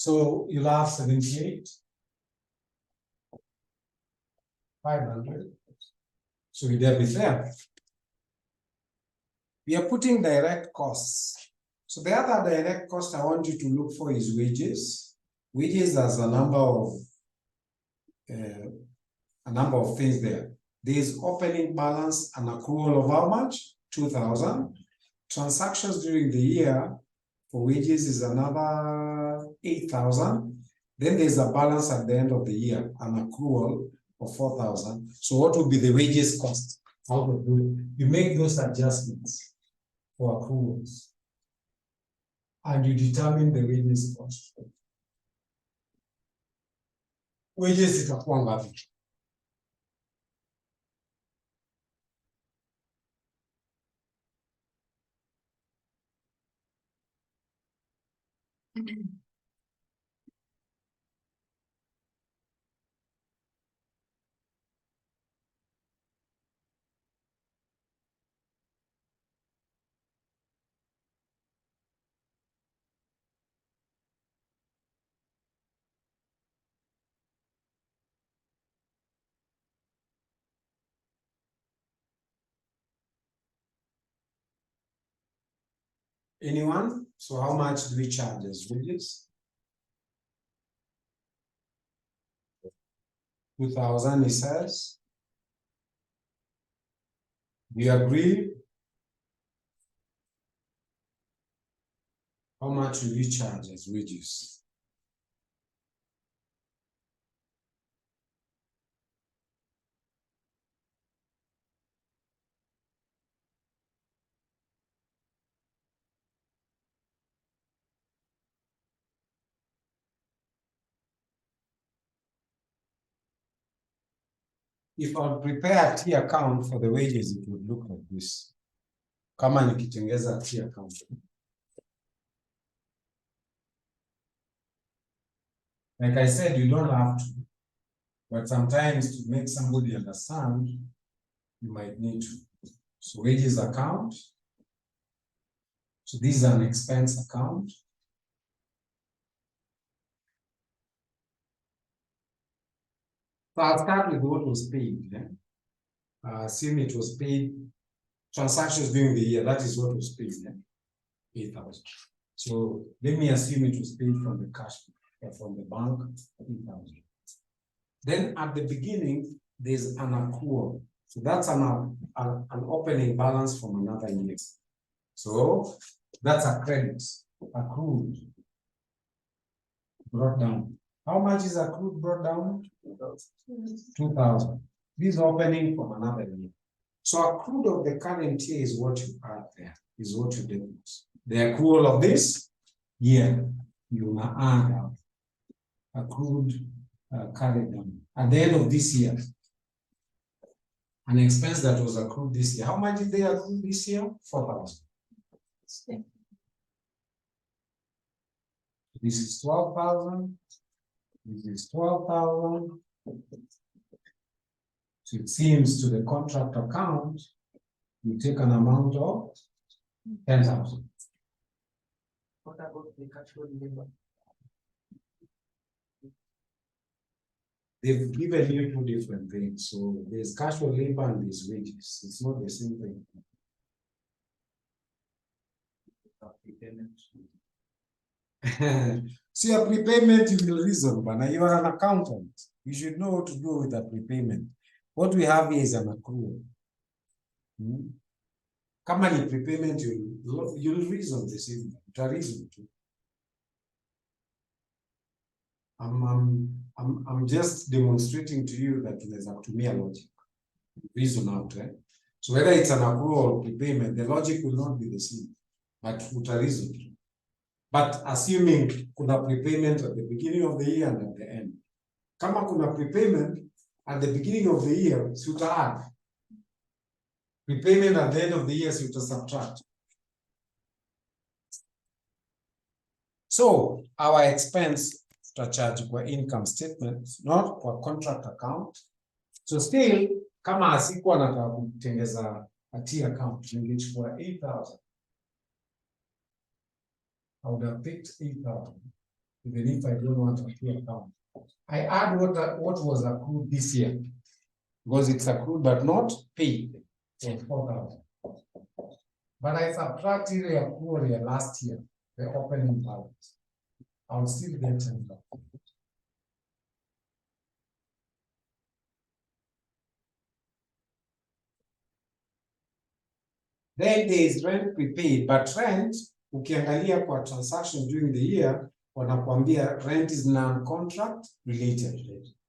So you'll have 78,500. So we debit there. We are putting direct costs. So the other direct cost I want you to look for is wages. Wages as a number of things there. There is opening balance and accrual of how much? 2,000. Transactions during the year for wages is another 8,000. Then there's a balance at the end of the year, an accrual of 4,000. So what would be the wages cost? How to do it? You make those adjustments for accruals, and you determine the wages cost. Wages itakuwa ngapi? Anyone? So how much do we charge as wages? 2,000, he says. Do you agree? How much will we charge as wages? If I prepare a T account for the wages, it would look like this. Kama nikitengeza T account. Like I said, you don't have to, but sometimes to make somebody understand, you might need to. So wages account. So this is an expense account. So I'll start with what was paid. Yeah? Assume it was paid, transactions during the year, that is what was paid, yeah? 8,000. So let me assume it was paid from the cash, from the bank, 8,000. Then at the beginning, there's an accrual. So that's an opening balance from another year. So that's a credit, accrued, brought down. How much is accrued brought down? 2,000. This opening from another year. So accrued of the current year is what you add there, is what you debit. The accrual of this year, you add up. Accrued carried down. At the end of this year, an expense that was accrued this year. How much did they accrue this year? 4,000. This is 12,000. This is 12,000. So it seems to the contract account, you take an amount of 10,000. What about the casual labor? They've given you two different things. So there's casual labor and there's wages. It's not the same thing. See, a prepayment, you will reason, but now you are an accountant. You should know what to do with a prepayment. What we have here is an accrual. Come on, prepayment, you'll reason the same. Reason too. I'm just demonstrating to you that there's a tumia logic. Reason out, right? So whether it's an accrual or prepayment, the logic will not be the same. But reason too. But assuming kuna prepayment at the beginning of the year and at the end. Kama kuna prepayment at the beginning of the year, si uta add. Prepayment at the end of the year, si uta subtract. So our expense tutacharge kwa income statement, not kwa contract account. So still, kama asikuwa nataka kutengeza a T account, ningechukua 8,000. I would have picked 8,000. even if I don't want a free account. I add what was accrued this year, because it's accrued but not paid, so 4,000. But I subtract the accrual last year, the opening balance. I'll still get 10,000. Then there is rent prepaid, but rent, ukiangalia kwa transactions during the year, wanakuambia rent is non-contract related.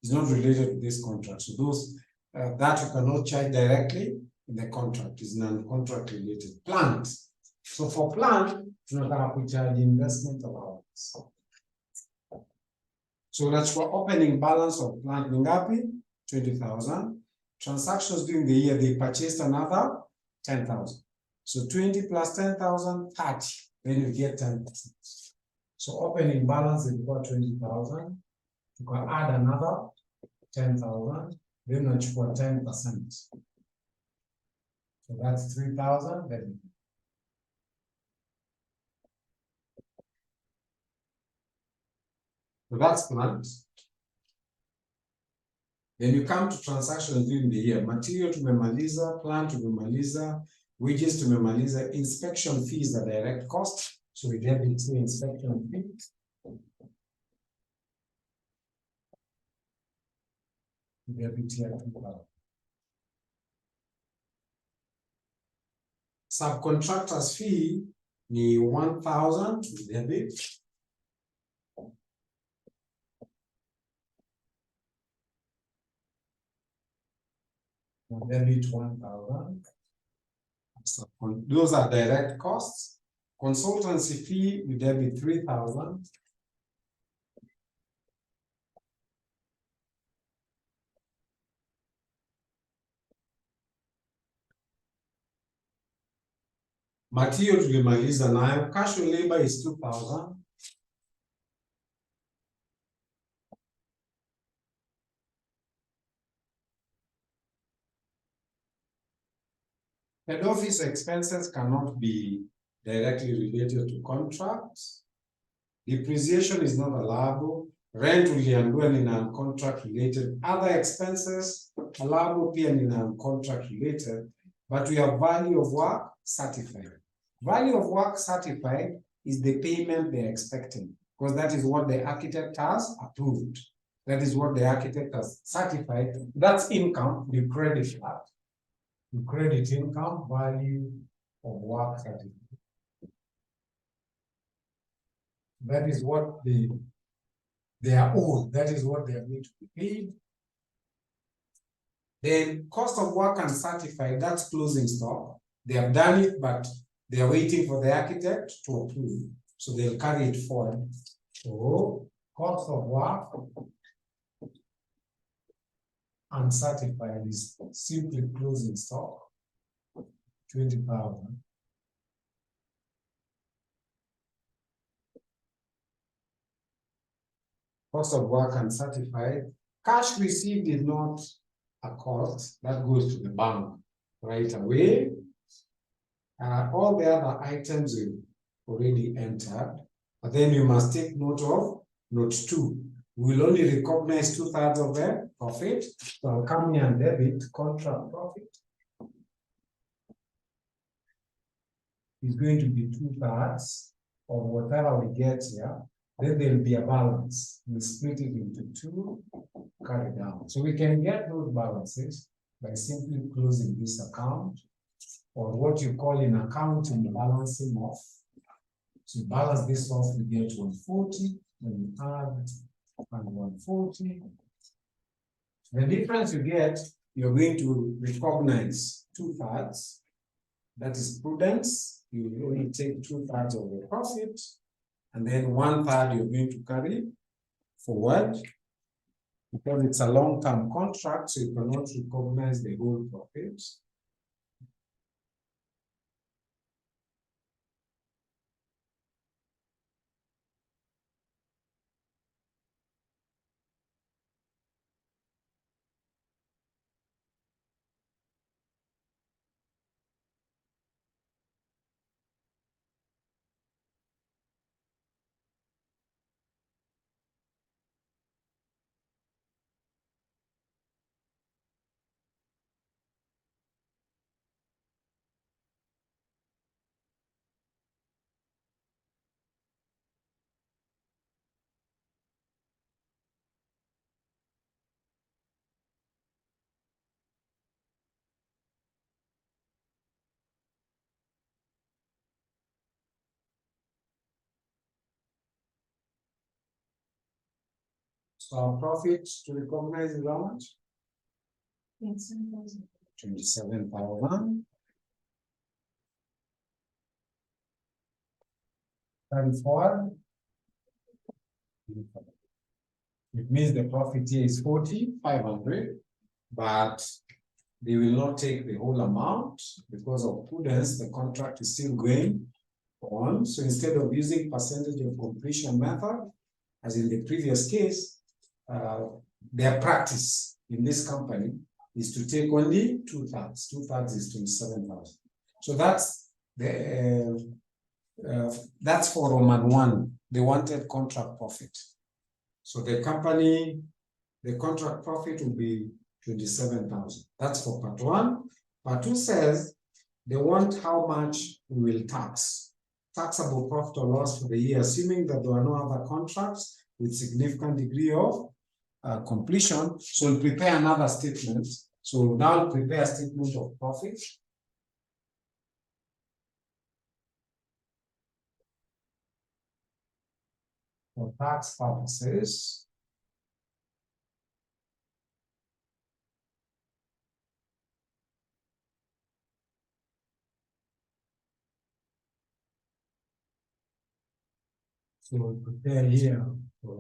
It's not related to this contract. So those that you cannot charge directly in the contract is non-contract related. Plant. So for plant, tunataka kucharge investment allowance. So that's for opening balance of plant ni ngapi? 20,000. Transactions during the year, they purchased another 10,000. So 20 plus 10,000, 30. Then you get 10%. So opening balance is about 20,000. You can add another 10,000. Then you for 10%. So that's 3,000. Then so that's plant. Then you come to transactions during the year. Material tumemaliza, plant tumemaliza, wages tumemaliza, inspection fees are direct cost. So we get into inspection fees. We get it here. Subcontractors fee ni 1,000 to debit. Debit 1,000. Those are direct costs. Consultancy fee, we debit 3,000. Material tulimaliza nayo. Casual labor is 2,000. Head office expenses cannot be directly related to contracts. Depreciation is not allowable. Rent uliambiwa ni non-contract related. Other expenses allowable pia ni non-contract related. But we have value of work certified. Value of work certified is the payment they're expecting, because that is what the architect has approved. That is what the architect has certified. That's income, you credit that. You credit income, value of work certificate. That is what they are owed. That is what they are going to be paid. Then cost of work uncertified, that's closing stock. They have done it, but they are waiting for the architect to approve. So they'll carry it forward. So cost of work uncertified is simply closing stock, 20,000. Cost of work uncertified. Cash received is not a cost, that goes to the bank right away. All the other items you already entered, but then you must take note of note 2. We will only recognize 2/3 of the profit. So I'll come here and debit contract profit. Is going to be 2/3 of whatever we get here. Then there will be a balance. We split it into 2, carry down. So we can get those balances by simply closing this account, or what you call in accounting balancing off. So balance this off, we get 140, then you add and 140. The difference you get, you're going to recognize 2/3. That is prudence. You only take 2/3 of the profit, and then 1/3 you're going to carry forward, because it's a long-term contract, so you cannot recognize the whole profit. So our profit to recognize is how much? 27,000. 34. It means the profit here is 40,500, but they will not take the whole amount because of prudence. The contract is still going on. So instead of using percentage of completion method, as in the previous case, their practice in this company is to take only 2/3. 2/3 is 27,000. So that's for Roman 1. They wanted contract profit. So the contract profit will be 27,000. That's for part 1. Part 2 says they want how much we will tax. Taxable profit or loss for the year, assuming that there are no other contracts with significant degree of completion. So we'll prepare another statement. So now I'll prepare a statement of profit. For tax purposes. So we'll prepare here for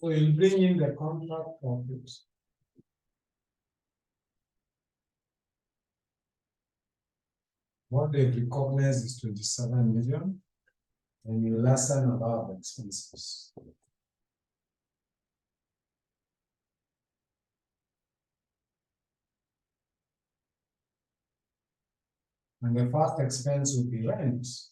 so you'll bring in the contract profit. What they've recognized is 27 million, and you lessen about the expenses. And the first expense would be rent.